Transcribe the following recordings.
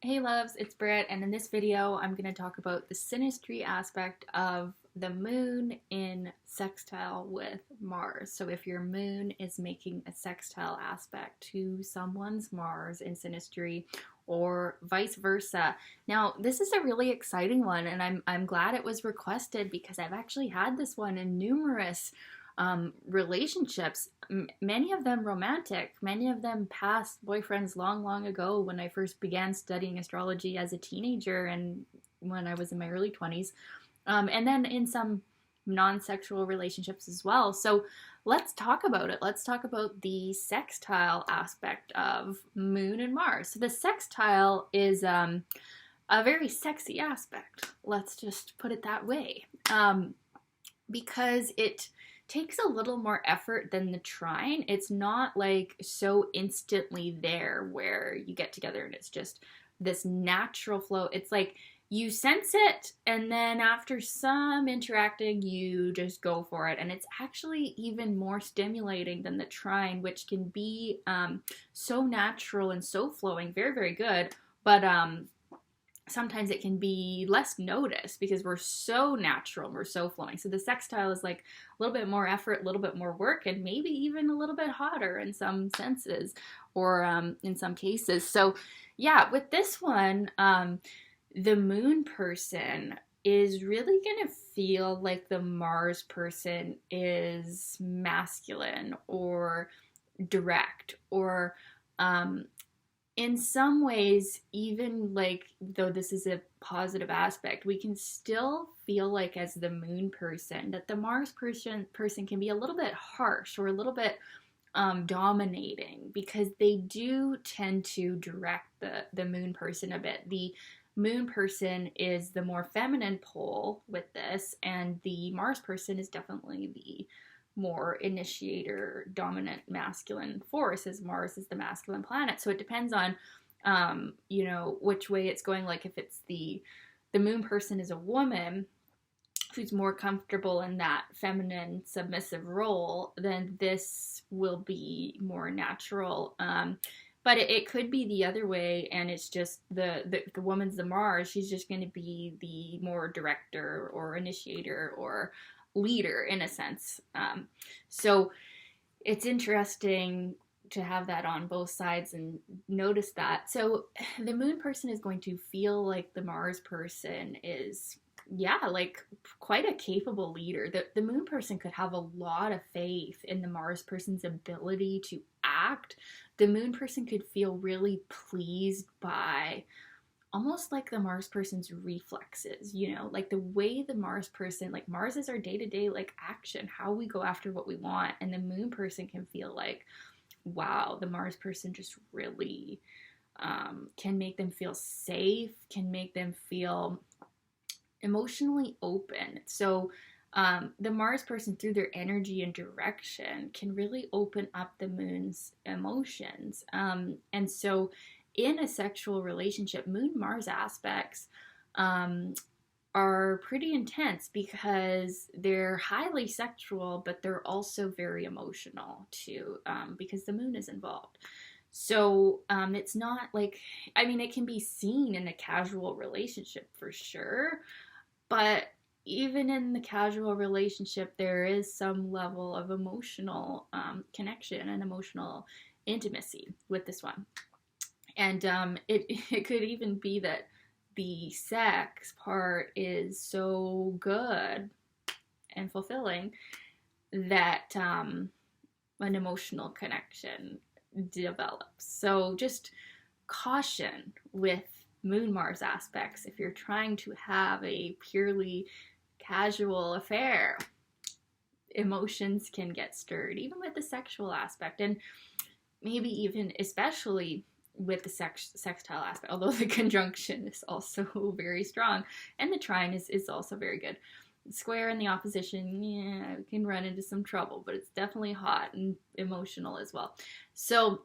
Hey loves, it's Britt, and in this video I'm going to talk about the synastry aspect of the moon in sextile with Mars. So if your moon is making a sextile aspect to someone's Mars in synastry or vice versa. Now, this is a really exciting one, and I'm glad it was requested because I've actually had this one in numerous relationships, many of them romantic, many of them past boyfriends long, long ago when I first began studying astrology as a teenager and when I was in my early 20s, and then in some non sexual relationships as well. So let's talk about it. Let's talk about the sextile aspect of Moon and Mars. So the sextile is a very sexy aspect. Let's just put it that way. Because it takes a little more effort than the trine. It's not like so instantly there where you get together and it's just this natural flow. It's like you sense it, and then after some interacting, you just go for it. And it's actually even more stimulating than the trine, which can be so natural and so flowing, very, very good. But sometimes it can be less noticed because we're so natural and we're so flowing. So the sextile is like a little bit more effort, a little bit more work, and maybe even a little bit hotter in some senses or in some cases. So yeah, with this one, the moon person is really going to feel like the Mars person is masculine or direct or in some ways, even like though this is a positive aspect, we can still feel like as the moon person that the Mars person can be a little bit harsh or a little bit dominating because they do tend to direct the moon person a bit. The moon person is the more feminine pole with this, and the Mars person is definitely the more initiator, dominant masculine force, as Mars is the masculine planet. So it depends on, which way it's going. Like if it's the moon person is a woman who's more comfortable in that feminine submissive role, then this will be more natural. But it could be the other way, and it's just the woman's the Mars. She's just going to be the more director or initiator or leader in a sense. So it's interesting to have that on both sides and notice that. So the moon person is going to feel like the Mars person is, yeah, like quite a capable leader. The moon person could have a lot of faith in the Mars person's ability to act. The moon person could feel really pleased by almost like the Mars person's reflexes, like the way the Mars person, like Mars is our day-to-day like action, how we go after what we want, and the moon person can feel like, wow, the Mars person just really can make them feel safe, can make them feel emotionally open. So the Mars person, through their energy and direction, can really open up the moon's emotions. And so in a sexual relationship, Moon Mars aspects are pretty intense because they're highly sexual, but they're also very emotional too, because the moon is involved. So it's not like, I mean, it can be seen in a casual relationship for sure, but even in the casual relationship, there is some level of emotional connection and emotional intimacy with this one. And it could even be that the sex part is so good and fulfilling that an emotional connection develops. So just caution with Moon Mars aspects if you're trying to have a purely casual affair. Emotions can get stirred, even with the sexual aspect, and maybe even especially with the sextile aspect, although the conjunction is also very strong, and the trine is also very good. Square and the opposition, yeah, can run into some trouble, but it's definitely hot and emotional as well. So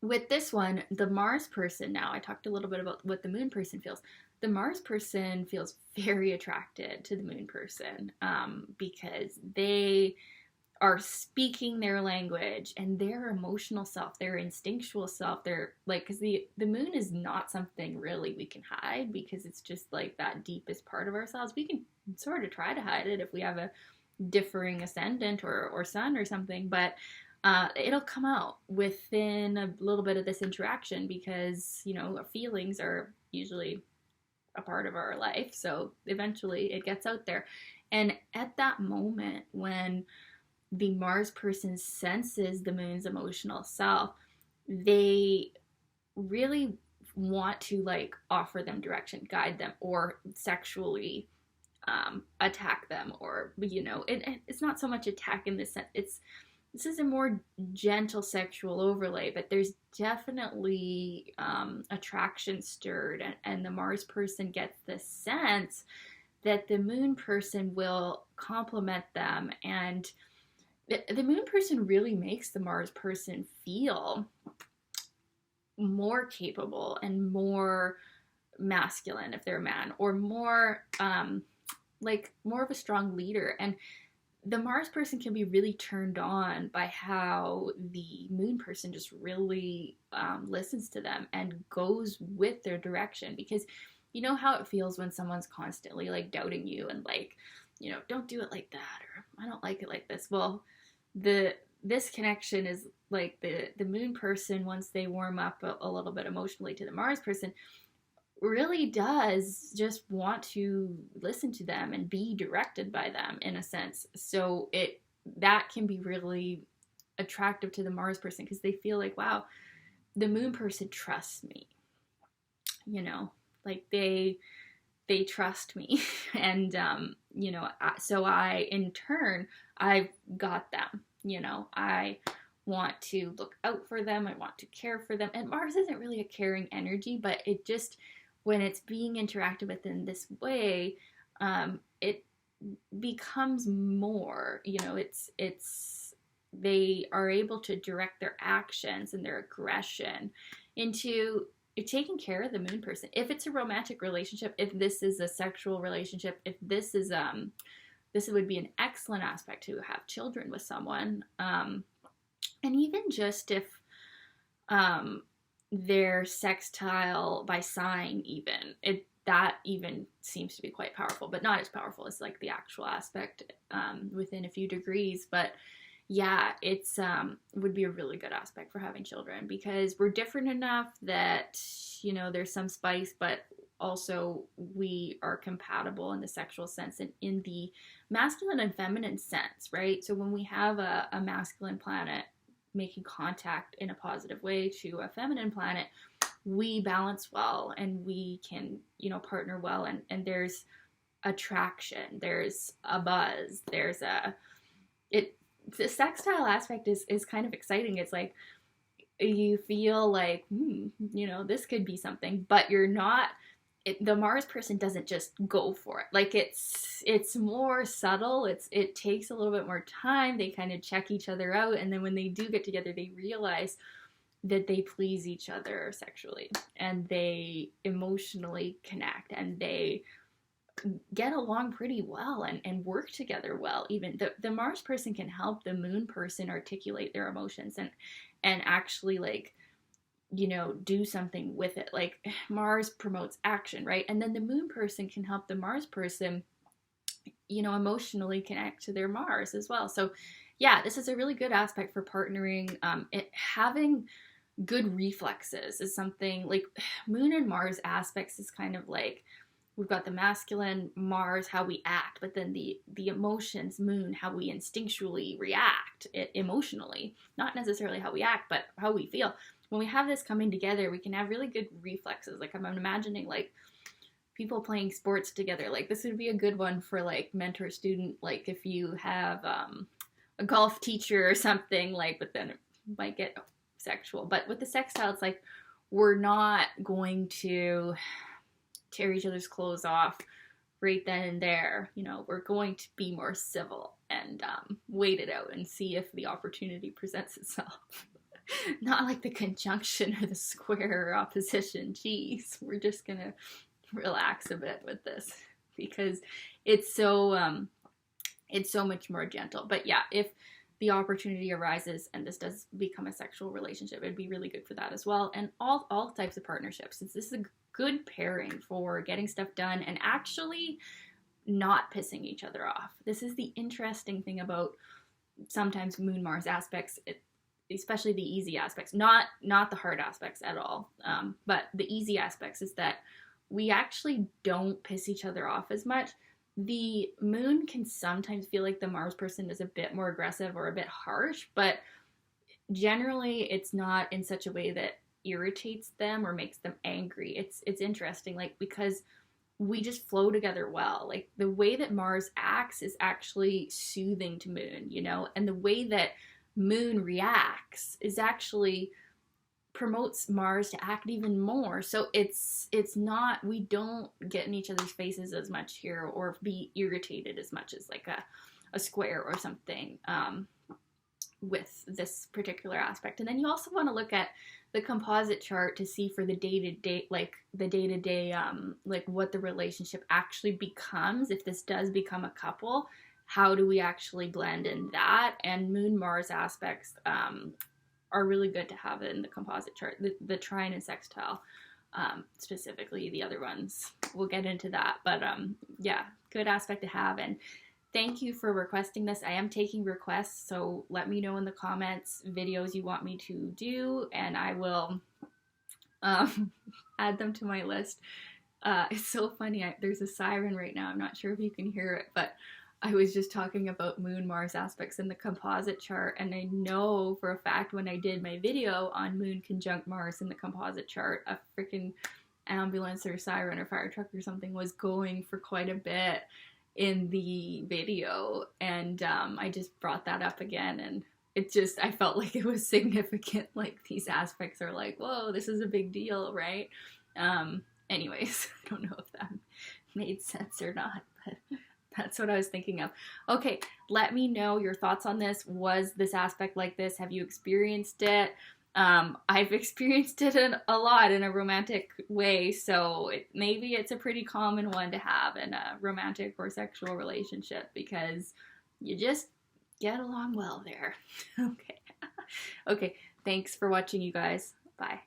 with this one, the Mars person, now I talked a little bit about what the moon person feels. The Mars person feels very attracted to the moon person because they are speaking their language, and their emotional self, their instinctual self, they're like, because the moon is not something really we can hide, because it's just like that deepest part of ourselves. We can sort of try to hide it if we have a differing ascendant or sun or something, but it'll come out within a little bit of this interaction, because feelings are usually a part of our life, so eventually it gets out there. And at that moment when the Mars person senses the moon's emotional self, they really want to like offer them direction, guide them, or sexually attack them, or it's not so much attack in this sense. This is a more gentle sexual overlay, but there's definitely attraction stirred, and the Mars person gets the sense that the moon person will compliment them, and the moon person really makes the Mars person feel more capable and more masculine if they're a man, or more more of a strong leader. And the Mars person can be really turned on by how the moon person just really listens to them and goes with their direction, because you know how it feels when someone's constantly like doubting you and like, don't do it like that, or I don't like it like this. Well, this connection is like the moon person, once they warm up a little bit emotionally to the Mars person, really does just want to listen to them and be directed by them in a sense. So that can be really attractive to the Mars person, because they feel like, wow, the moon person trusts me, like they trust me. And so I, in turn, I've got them. I want to look out for them, I want to care for them. And Mars isn't really a caring energy, but it just, when it's being interacted with in this way, it becomes more, they are able to direct their actions and their aggression into taking care of the moon person. If it's a romantic relationship, if this is a sexual relationship, if this is this would be an excellent aspect to have children with someone. And even just if they're sextile by sign, that even seems to be quite powerful, but not as powerful as like the actual aspect within a few degrees. But yeah, it's would be a really good aspect for having children, because we're different enough that there's some spice, but also we are compatible in the sexual sense and in the masculine and feminine sense, right? So when we have a masculine planet making contact in a positive way to a feminine planet, we balance well, and we can partner well, and there's attraction, there's a buzz, there's the sextile aspect is kind of exciting. It's like you feel like this could be something, but you're not. The Mars person doesn't just go for it. Like it's more subtle. It takes a little bit more time. They kind of check each other out, and then when they do get together, they realize that they please each other sexually, and they emotionally connect, and they get along pretty well and work together well. Even the Mars person can help the moon person articulate their emotions and actually like do something with it. Like Mars promotes action, right? And then the moon person can help the Mars person emotionally connect to their Mars as well. So yeah, this is a really good aspect for partnering. Having good reflexes is something like moon and Mars aspects is kind of like, we've got the masculine Mars, how we act, but then the emotions, moon, how we instinctually react emotionally, not necessarily how we act, but how we feel. When we have this coming together, we can have really good reflexes. Like I'm imagining like people playing sports together. Like this would be a good one for like mentor student, like if you have a golf teacher or something, like, but then it might get sexual. But with the sextile, it's like we're not going to tear each other's clothes off right then and there. We're going to be more civil and wait it out and see if the opportunity presents itself. Not like the conjunction or the square or opposition. Geez, we're just gonna relax a bit with this because it's so much more gentle. But yeah, if the opportunity arises and this does become a sexual relationship, it'd be really good for that as well. And all types of partnerships. This is a good pairing for getting stuff done and actually not pissing each other off. This is the interesting thing about sometimes Moon Mars aspects, especially the easy aspects, not the hard aspects at all, but the easy aspects is that we actually don't piss each other off as much. The Moon can sometimes feel like the Mars person is a bit more aggressive or a bit harsh, but generally it's not in such a way that irritates them or makes them angry. It's interesting, like, because we just flow together well. Like, the way that Mars acts is actually soothing to Moon, you know, and the way that Moon reacts is actually promotes Mars to act even more. So it's not, we don't get in each other's faces as much here or be irritated as much as like a square or something with this particular aspect. And then you also want to look at the composite chart to see for the day-to-day, like like what the relationship actually becomes. If this does become a couple, how do we actually blend in that? And Moon Mars aspects are really good to have in the composite chart, the trine and sextile, specifically. The other ones, we'll get into that, but yeah, good aspect to have. And thank you for requesting this. I am taking requests, so let me know in the comments videos you want me to do, and I will add them to my list. It's so funny, there's a siren right now, I'm not sure if you can hear it, but I was just talking about Moon Mars aspects in the composite chart, and I know for a fact when I did my video on Moon conjunct Mars in the composite chart, a freaking ambulance or siren or fire truck or something was going for quite a bit in the video, and I just brought that up again, and it just, I felt like it was significant. Like, these aspects are like, whoa, this is a big deal, right? Anyways, I don't know if that made sense or not, but that's what I was thinking of. Okay, let me know your thoughts on this. Was this aspect like this? Have you experienced it? I've experienced it a lot in a romantic way, so maybe it's a pretty common one to have in a romantic or sexual relationship because you just get along well there. Okay. Okay, thanks for watching, you guys. Bye.